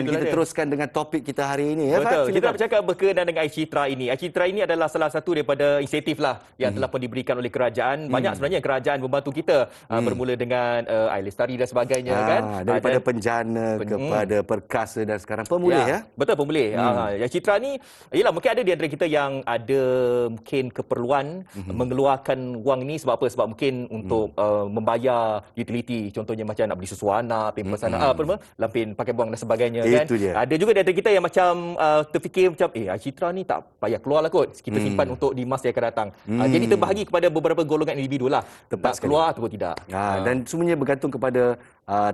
Kita teruskan dengan topik kita hari ini ya, Betul. Fat? Kita nak bercakap berkenaan dengan iCitra ini. iCitra ini adalah salah satu daripada inisiatif lah yang telah pun diberikan oleh kerajaan. Banyak sebenarnya kerajaan membantu kita bermula dengan air lestari dan sebagainya kan. Daripada penjana kepada perkasa dan sekarang pemulih ya. Betul, pemulih. iCitra ni ialah mungkin ada di antara kita yang ada mungkin keperluan mengeluarkan wang ni sebab apa? Sebab mungkin untuk membayar utility, contohnya macam nak beli susu anak, pampers anak, lampin pakai buang dan sebagainya kan. Ada juga di antara kita yang macam terfikir macam iCitra ni tak payah keluar lah kot. Kita simpan untuk di masa yang akan datang. Jadi terbahagi kepada beberapa golongan individu lah. Tepat tak keluar ataupun tidak. Dan semuanya bergantung kepada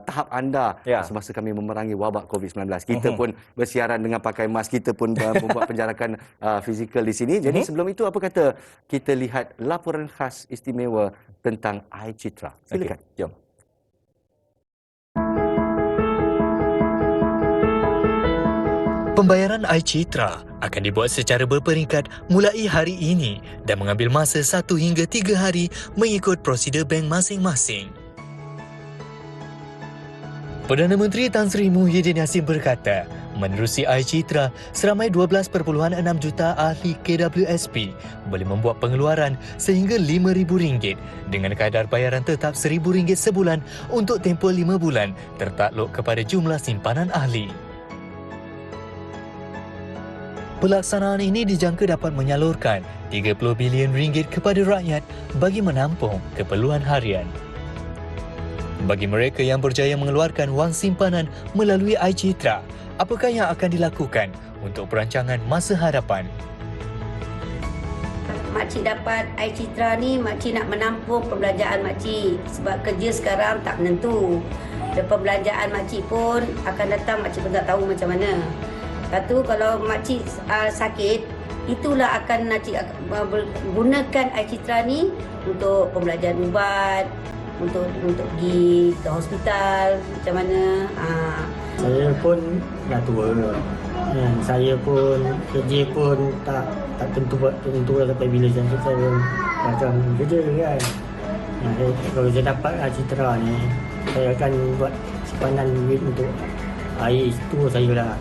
tahap anda semasa kami memerangi wabak COVID-19. Kita pun bersiaran dengan pakai mask, kita pun membuat penjarakan fizikal di sini. Jadi sebelum itu apa kata kita lihat laporan khas istimewa tentang iCitra. Silakan. Jom. Pembayaran iCitra akan dibuat secara berperingkat mulai hari ini dan mengambil masa 1 hingga 3 hari mengikut prosedur bank masing-masing. Perdana Menteri Tan Sri Muhyiddin Yassin berkata, menerusi iCitra, seramai 12.6 juta ahli KWSP boleh membuat pengeluaran sehingga RM5,000 dengan kadar bayaran tetap RM1,000 sebulan untuk tempoh 5 bulan tertakluk kepada jumlah simpanan ahli. Pelaksanaan ini dijangka dapat menyalurkan RM30 bilion kepada rakyat bagi menampung keperluan harian. Bagi mereka yang berjaya mengeluarkan wang simpanan melalui iCitra, apakah yang akan dilakukan untuk perancangan masa hadapan? Makcik dapat iCitra ni, makcik nak menampung perbelanjaan makcik sebab kerja sekarang tak menentu. Dan perbelanjaan makcik pun akan datang, makcik pun tak tahu macam mana. Satu, kalau makcik sakit, itulah akan makcik gunakan iCitra ni untuk pembelanjaan ubat, untuk pergi ke hospital, macam mana. Saya pun dah tua. Saya pun kerja pun tak tentu sampai bila saya macam kerja kan. Kalau saya dapat iCitra ni, saya akan buat simpanan duit untuk air itu saya lah.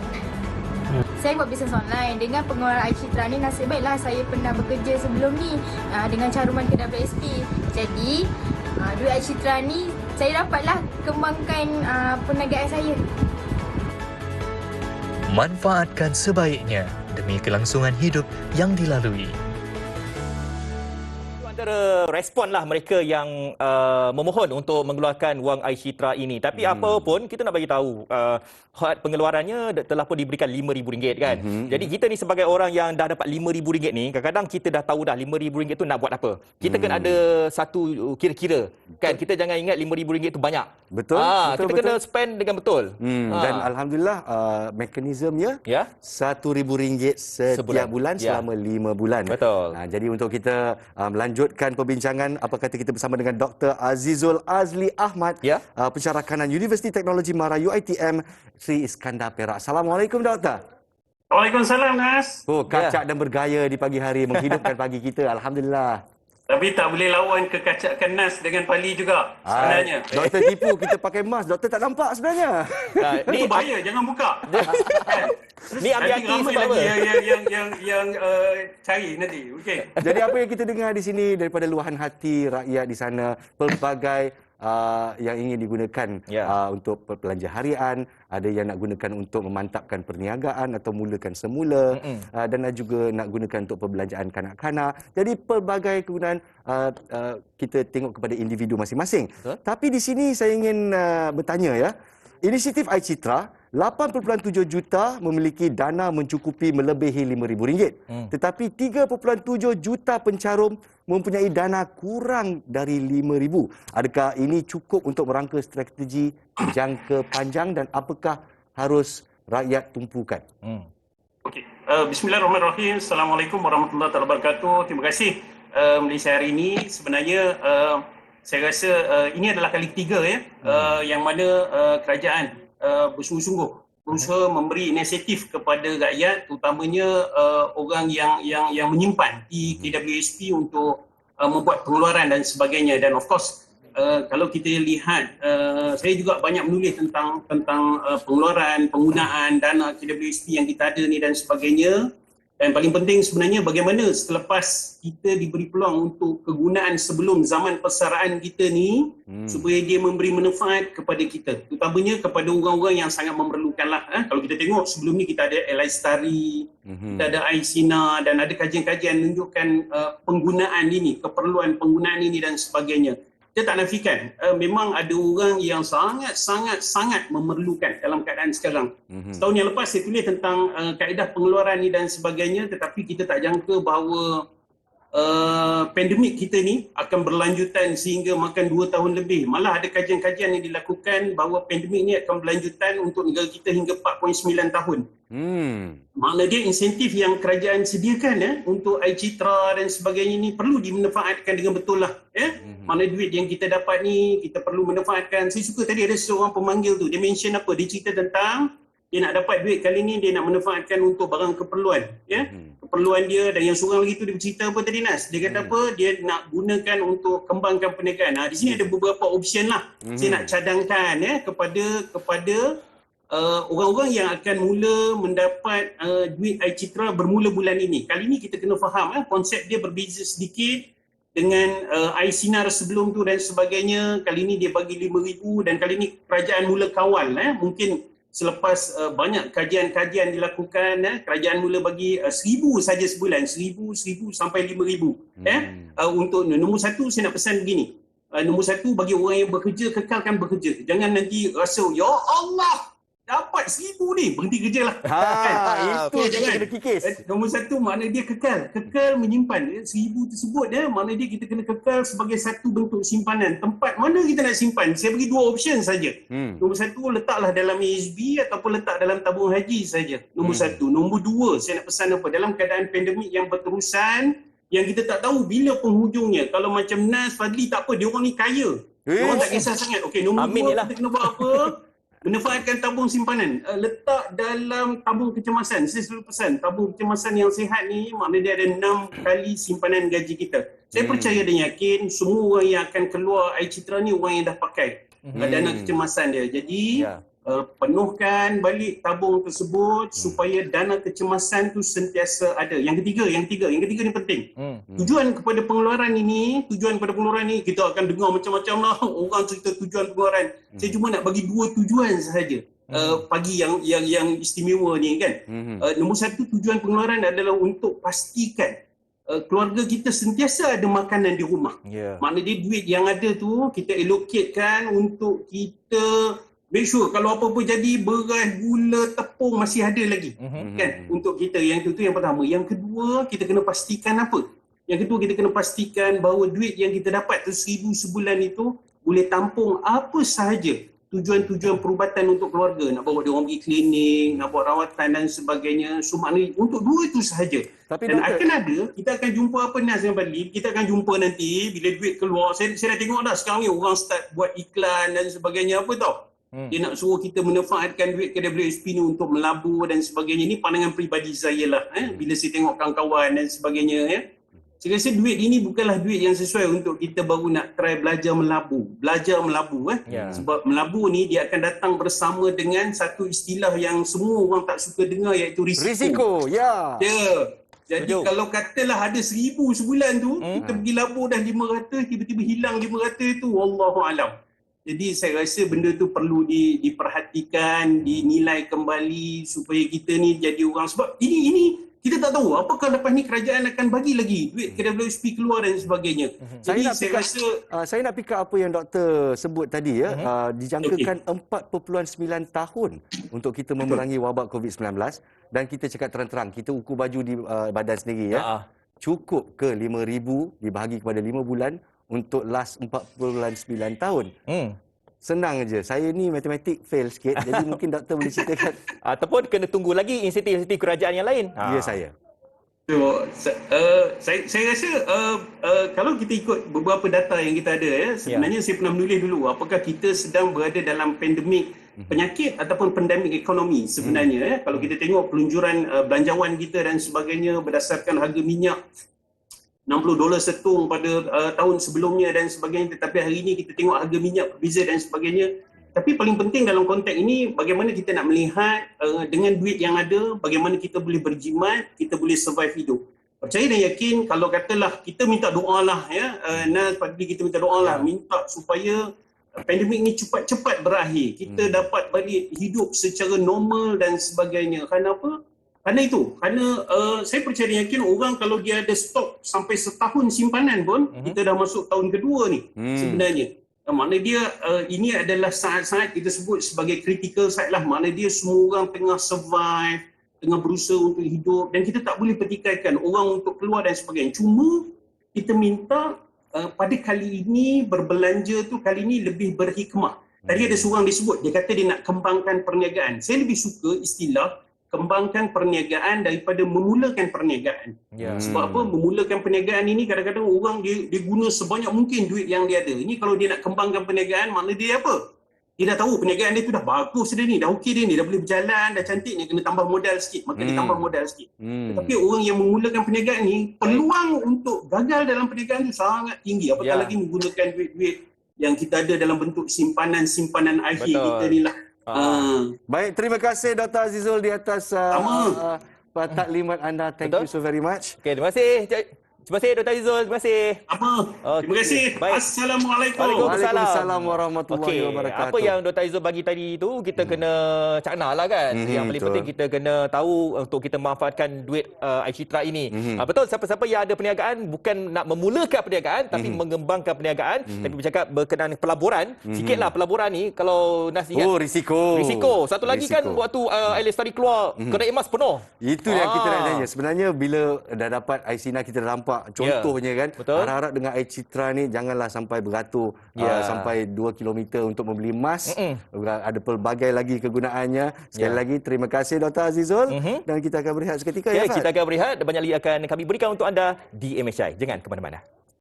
Saya buat bisnes online. Dengan pengeluaran iCitra ni, nasib baiklah saya pernah bekerja sebelum ni dengan caruman KWSP. Jadi, duit iCitra ni saya dapatlah kembangkan perniagaan saya. Manfaatkan sebaiknya demi kelangsungan hidup yang dilalui. Antara respon lah mereka yang memohon untuk mengeluarkan wang iCitra ini. Tapi apa pun kita nak bagi tahu pengeluarannya telah pun diberikan RM5,000 kan. Jadi kita ni sebagai orang yang dah dapat RM5,000 ni, kadang-kadang kita dah tahu dah RM5,000 tu nak buat apa. Kita kena ada satu kira-kira kan. Kita jangan ingat RM5,000 tu banyak. Betul. Kita kena spend dengan betul. Dan alhamdulillah mekanismenya RM1,000 setiap bulan selama 5 bulan. Betul. Jadi untuk kita melanjutkan perbincangan, apa kata kita bersama dengan Dr. Azizul Azli Ahmad, pensyarah kanan Universiti Teknologi Mara UiTM Sri Iskandar Perak. Assalamualaikum Doktor. Waalaikumsalam Nas. Kacak dan bergaya di pagi hari menghidupkan pagi kita. Alhamdulillah. Tapi tak boleh lawan kekacakan Nas dengan Pali juga sebenarnya. Doktor tipu, kita pakai mask. Doktor tak nampak sebenarnya. Itu bahaya, jangan buka. Ni ambil hati sebab apa? Yang cari nanti. Okey. Jadi apa yang kita dengar di sini daripada luahan hati rakyat di sana, pelbagai yang ingin digunakan untuk belanja harian, ada yang nak gunakan untuk memantapkan perniagaan atau mulakan semula, dan juga nak gunakan untuk perbelanjaan kanak-kanak. Jadi pelbagai kegunaan kita tengok kepada individu masing-masing. Tapi di sini saya ingin bertanya ya, inisiatif iCitra 8.7 juta memiliki dana mencukupi melebihi RM5,000. Tetapi 3.7 juta pencarum mempunyai dana kurang dari RM5,000. Adakah ini cukup untuk merangka strategi jangka panjang dan apakah harus rakyat tumpukan? Okey. Bismillahirrahmanirrahim. Assalamualaikum warahmatullahi wabarakatuh. Terima kasih Malaysia hari ini. Sebenarnya saya rasa ini adalah kali ketiga yang mana kerajaan bersungguh-sungguh berusaha memberi inisiatif kepada rakyat, terutamanya orang yang menyimpan di KWSP untuk membuat pengeluaran dan sebagainya. Dan of course kalau kita lihat, saya juga banyak menulis tentang pengeluaran, penggunaan dana KWSP yang kita ada ni dan sebagainya. Dan paling penting sebenarnya bagaimana selepas kita diberi peluang untuk kegunaan sebelum zaman persaraan kita ni supaya dia memberi manfaat kepada kita, terutamanya kepada orang-orang yang sangat memerlukan lah. Kalau kita tengok sebelum ni kita ada Lestari, kita ada Aisina dan ada kajian-kajian menunjukkan penggunaan ini, keperluan penggunaan ini dan sebagainya. Kita tak nafikan, memang ada orang yang sangat memerlukan dalam keadaan sekarang. Setahun yang lepas saya tulis tentang kaedah pengeluaran ni dan sebagainya, tetapi kita tak jangka bahawa pandemik kita ni akan berlanjutan sehingga makan 2 tahun lebih. Malah ada kajian-kajian yang dilakukan bahawa pandemik ni akan berlanjutan untuk negara kita hingga 4.9 tahun. Makna dia insentif yang kerajaan sediakan untuk iCitra dan sebagainya ni perlu dimanfaatkan dengan betul lah. Makna duit yang kita dapat ni kita perlu manfaatkan. Saya suka tadi ada seorang pemanggil tu, dia mention apa? Dia cerita tentang dia nak dapat duit kali ni dia nak manfaatkan untuk barang keperluan. Keperluan dia, dan yang seorang lagi tu dia bercerita apa tadi Nas? Dia kata apa? Dia nak gunakan untuk kembangkan perniagaan. Di sini ada beberapa option lah. Saya nak cadangkan kepada orang-orang yang akan mula mendapat duit iCitra bermula bulan ini. Kali ni kita kena faham konsep dia berbeza sedikit dengan iSinar sebelum tu dan sebagainya. Kali ni dia bagi 5,000 dan kali ni kerajaan mula kawal. Mungkin selepas banyak kajian-kajian dilakukan, kerajaan mula bagi 1,000 saja sebulan, 1,000 sampai 5,000. Untuk nombor satu saya nak pesan begini. Nombor satu, bagi orang yang bekerja, kekalkan bekerja. Jangan nanti rasa, ya Allah, dapat 1,000 ni, berhenti kerja lah. Itu jangan kena kikis. Nombor satu, makna dia kekal menyimpan. 1,000 tersebut, makna dia kita kena kekal sebagai satu bentuk simpanan. Tempat mana kita nak simpan? Saya bagi 2 option saja. Nombor satu, letaklah dalam ASB ataupun letak dalam tabung haji saja. Nombor satu. Nombor 2, saya nak pesan apa? Dalam keadaan pandemik yang berterusan, yang kita tak tahu bila penghujungnya. Kalau macam Nas, Fadli, tak apa, dia orang ni kaya. Dia orang tak kisah sangat. Okey, nombor 2, kita kena buat apa? Manfaatkan tabung simpanan. Letak dalam tabung kecemasan. Saya selalu pesan, tabung kecemasan yang sihat ni maknanya dia ada 6 kali simpanan gaji kita. Saya percaya dan yakin semua orang yang akan keluar iCitra ni orang yang dah pakai dana kecemasan dia. Jadi penuhkan balik tabung tersebut supaya dana kecemasan tu sentiasa ada. Yang ketiga ni penting. Tujuan kepada pengeluaran ini, kita akan dengar macam-macam lah orang cerita tujuan pengeluaran. Saya cuma nak bagi 2 tujuan sahaja. Pagi yang istimewa ni kan. Nombor satu, tujuan pengeluaran adalah untuk pastikan keluarga kita sentiasa ada makanan di rumah. Maknanya duit yang ada tu kita allocatekan untuk kita make sure kalau apa-apa jadi beras, gula, tepung masih ada lagi. Kan? Untuk kita. Yang itu yang pertama. Yang kedua, kita kena pastikan apa? Yang kedua, kita kena pastikan bahawa duit yang kita dapat tu 1,000 sebulan itu boleh tampung apa sahaja tujuan-tujuan perubatan untuk keluarga. Nak bawa dia orang pergi klinik, nak buat rawatan dan sebagainya. So maknanya untuk 2 itu sahaja. Dan akan ada, kita akan jumpa apa Nas dengan Fadli, kita akan jumpa nanti bila duit keluar. Saya dah tengok dah sekarang ni orang start buat iklan dan sebagainya. Apa tau? Dia nak suruh kita manfaatkan duit KWSP ni untuk melabur dan sebagainya. Ini pandangan peribadi saya lah. Bila saya tengok kawan-kawan dan sebagainya. Saya rasa duit ini bukanlah duit yang sesuai untuk kita baru nak try belajar melabur. Sebab melabur ni dia akan datang bersama dengan satu istilah yang semua orang tak suka dengar, iaitu risiko. Jadi kalau katalah ada 1,000 sebulan tu, kita pergi labur dah 500, tiba-tiba hilang 500 tu, wallahualam. Jadi saya rasa benda tu perlu diperhatikan, dinilai kembali supaya kita ni jadi orang. Sebab ini kita tak tahu apakah lepas ni kerajaan akan bagi lagi duit KWSP keluar dan sebagainya. Jadi saya nak pick up apa yang doktor sebut tadi dijangkakan 4.9 tahun untuk kita memerangi wabak COVID-19 dan kita cakap terang-terang, kita ukur baju di badan sendiri Cukup ke 5,000 dibahagi kepada 5 bulan untuk last 4.9 tahun. Senang je. Saya ni matematik fail sikit. Jadi mungkin doktor boleh ceritakan. Ataupun kena tunggu lagi insentif-insentif kerajaan yang lain. Ya saya. So, saya rasa kalau kita ikut beberapa data yang kita ada, sebenarnya saya pernah menulis dulu apakah kita sedang berada dalam pandemik penyakit ataupun pandemik ekonomi sebenarnya. Kalau kita tengok peluncuran belanjawan kita dan sebagainya berdasarkan harga minyak $60 setung pada tahun sebelumnya dan sebagainya, tetapi hari ini kita tengok harga minyak berbeza dan sebagainya. Tapi paling penting dalam konteks ini, bagaimana kita nak melihat dengan duit yang ada, bagaimana kita boleh berjimat, kita boleh survive hidup. Percaya dan yakin, kalau katalah kita minta doa lah, ya, Nas, pagi kita minta doa lah, minta supaya pandemik ni cepat-cepat berakhir, kita dapat balik hidup secara normal dan sebagainya. Kerana apa? Kerana itu, saya percaya dan yakin orang kalau dia ada stok sampai setahun simpanan pun, kita dah masuk tahun kedua ni sebenarnya. Makna dia ini adalah saat-saat kita sebut sebagai critical side lah. Makna dia semua orang tengah survive, tengah berusaha untuk hidup dan kita tak boleh petikaikan orang untuk keluar dan sebagainya. Cuma kita minta pada kali ini berbelanja tu kali ini lebih berhikmah. Tadi ada seorang disebut, dia kata dia nak kembangkan perniagaan. Saya lebih suka istilah kembangkan perniagaan daripada memulakan perniagaan. Sebab apa? Memulakan perniagaan ini kadang-kadang orang dia guna sebanyak mungkin duit yang dia ada. Ini kalau dia nak kembangkan perniagaan, makna dia apa? Dia dah tahu perniagaan dia tu dah bagus dia ni, dah okey dia ni, dah boleh berjalan, dah cantik ni, kena tambah modal sikit, maka dia tambah modal sikit. Tetapi orang yang memulakan perniagaan ni, peluang untuk gagal dalam perniagaan tu sangat tinggi. Apatah lagi menggunakan duit-duit yang kita ada dalam bentuk simpanan akhir kita ni lah. Baik, terima kasih Dr. Azizul di atas taklimat anda. Thank you so very much. Okey, terima kasih. Terima kasih Dr. Azizul. Terima kasih. Terima kasih. Baik. Assalamualaikum. Waalaikumsalam warahmatullahi wabarakatuh. Apa yang Dr. Azizul bagi tadi tu kita kena cakna lah kan. Yang paling penting kita kena tahu untuk kita manfaatkan duit iCitra ini. Betul, siapa-siapa yang ada perniagaan bukan nak memulakan perniagaan tapi mengembangkan perniagaan. Tapi bercakap berkenaan pelaburan, sikitlah pelaburan ni kalau Nas ingat. Risiko. Satu lagi kan waktu Lestari keluar kedai emas penuh. Itu yang kita nak tanya. Sebenarnya bila dah dapat iCina kita dah nampak contohnya kan. Harap-harap dengan iCitra ni janganlah sampai beratur sampai 2 km untuk membeli emas. Ada pelbagai lagi kegunaannya. Sekali lagi terima kasih Dr. Azizul dan kita akan berehat seketika kita akan berehat, banyak lagi akan kami berikan untuk anda di MHI. Jangan ke mana-mana.